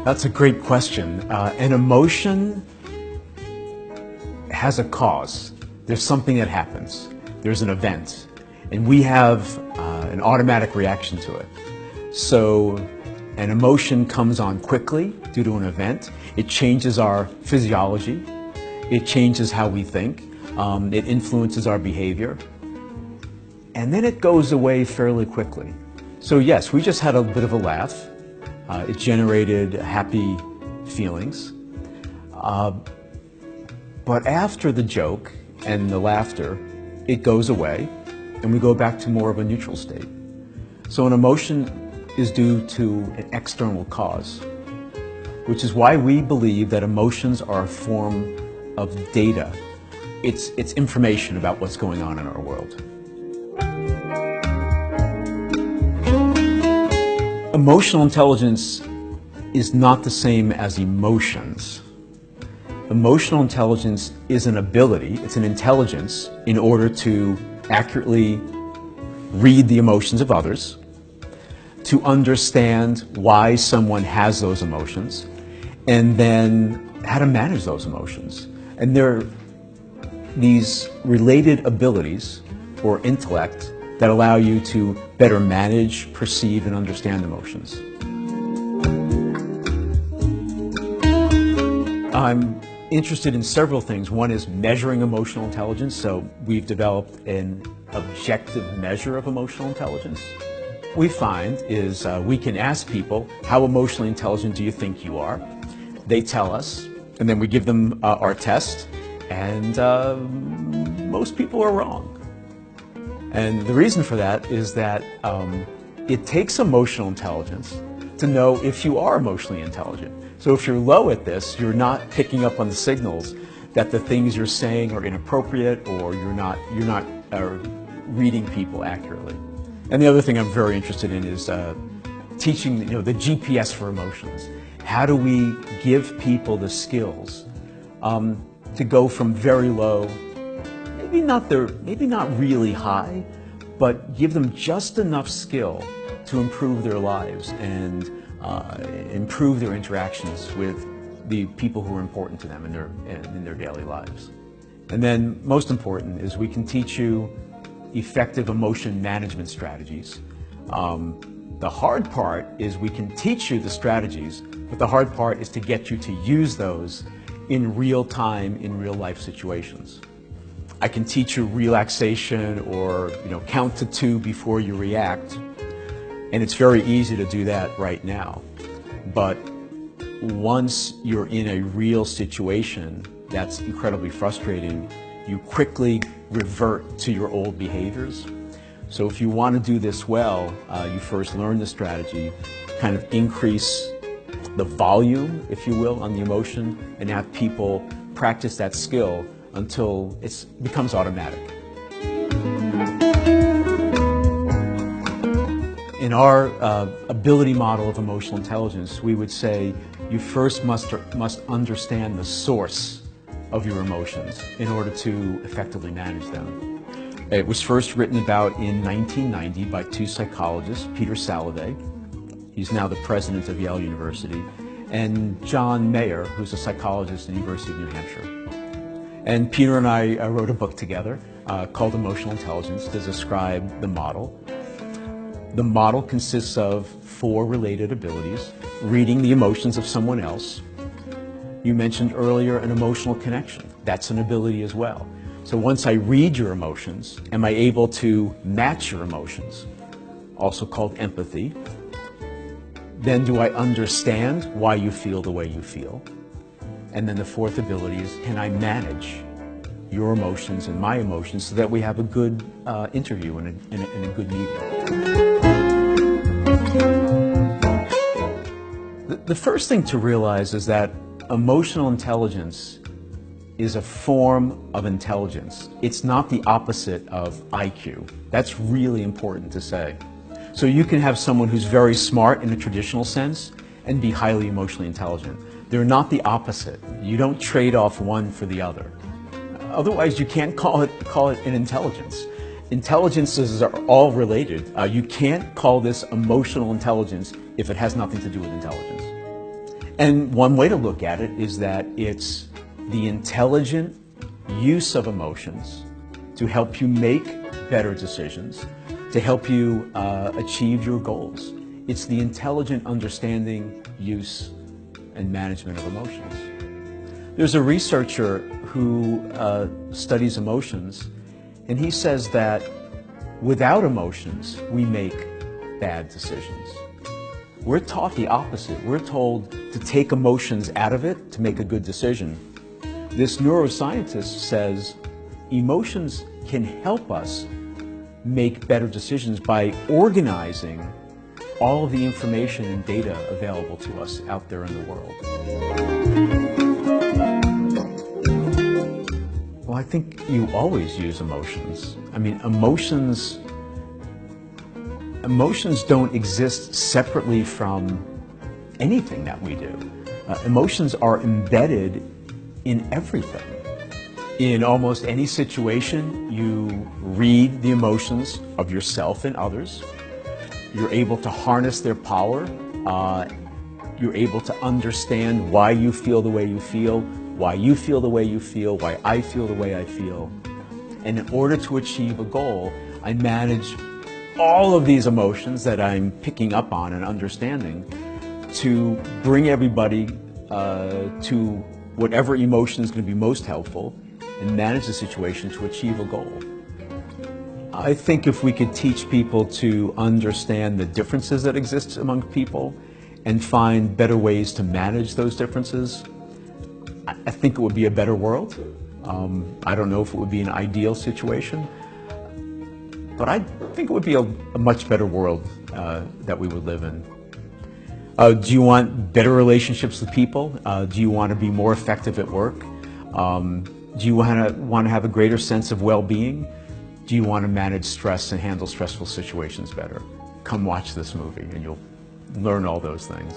That's a great question. An emotion has a cause. There's something that happens. There's an event. And we have an automatic reaction to it. So an emotion comes on quickly due to an event. It changes our physiology. It changes how we think. It influences our behavior. And then it goes away fairly quickly. So yes, we just had a bit of a laugh. It generated happy feelings. But after the joke and the laughter, it goes away and we go back to more of a neutral state. So an emotion is due to an external cause, which is why we believe that emotions are a form of data. It's information about what's going on in our world. Emotional intelligence is not the same as emotions. Emotional intelligence is an ability, it's an intelligence in order to accurately read the emotions of others, to understand why someone has those emotions, and then how to manage those emotions. And there are these related abilities, or intellect, that allow you to better manage, perceive, and understand emotions. I'm interested in several things. One is measuring emotional intelligence, so we've developed an objective measure of emotional intelligence. What we find is we can ask people, how emotionally intelligent do you think you are? They tell us, and then we give them our test, and most people are wrong. And the reason for that is that it takes emotional intelligence to know if you are emotionally intelligent. So if you're low at this, you're not picking up on the signals that the things you're saying are inappropriate, or you're not reading people accurately. And the other thing I'm very interested in is teaching, the GPS for emotions. How do we give people the skills to go from very low, maybe not really high, but give them just enough skill to improve their lives and improve their interactions with the people who are important to them in their daily lives. And then, most important, is we can teach you effective emotion management strategies. The hard part is we can teach you the strategies, but the hard part is to get you to use those in real time, in real life situations. I can teach you relaxation, or count to 2 before you react, and it's very easy to do that right now. But once you're in a real situation that's incredibly frustrating, you quickly revert to your old behaviors. So if you want to do this well, you first learn the strategy, kind of increase the volume, if you will, on the emotion, and have people practice that skill until it becomes automatic. In our ability model of emotional intelligence, we would say you first must understand the source of your emotions in order to effectively manage them. It was first written about in 1990 by 2 psychologists, Peter Salovey, he's now the president of Yale University, and John Mayer, who's a psychologist at the University of New Hampshire. And Peter and I wrote a book together called Emotional Intelligence to describe the model. The model consists of 4 related abilities: reading the emotions of someone else. You mentioned earlier an emotional connection. That's an ability as well. So once I read your emotions, am I able to match your emotions? Also called empathy. Then do I understand why you feel the way you feel? And then the 4th ability is, can I manage your emotions and my emotions so that we have a good interview and a good meeting? The first thing to realize is that emotional intelligence is a form of intelligence. It's not the opposite of IQ. That's really important to say. So you can have someone who's very smart in a traditional sense and be highly emotionally intelligent. They're not the opposite. You don't trade off one for the other. Otherwise, you can't call it an intelligence. Intelligences are all related. You can't call this emotional intelligence if it has nothing to do with intelligence. And one way to look at it is that it's the intelligent use of emotions to help you make better decisions, to help you achieve your goals. It's the intelligent understanding, use, and management of emotions. There's a researcher who studies emotions, and he says that without emotions, we make bad decisions. We're taught the opposite. We're told to take emotions out of it to make a good decision. This neuroscientist says emotions can help us make better decisions by organizing all of the information and data available to us out there in the world. Well, I think you always use emotions. I mean, emotions don't exist separately from anything that we do. Emotions are embedded in everything. In almost any situation, you read the emotions of yourself and others. You're able to harness their power. You're able to understand why you feel the way you feel, why you feel the way you feel, why I feel the way I feel. And in order to achieve a goal, I manage all of these emotions that I'm picking up on and understanding to bring everybody to whatever emotion is going to be most helpful and manage the situation to achieve a goal. I think if we could teach people to understand the differences that exist among people and find better ways to manage those differences, I think it would be a better world. I don't know if it would be an ideal situation, but I think it would be a much better world that we would live in. Do you want better relationships with people? Do you want to be more effective at work? Do you want to have a greater sense of well-being? Do you want to manage stress and handle stressful situations better? Come watch this movie and you'll learn all those things.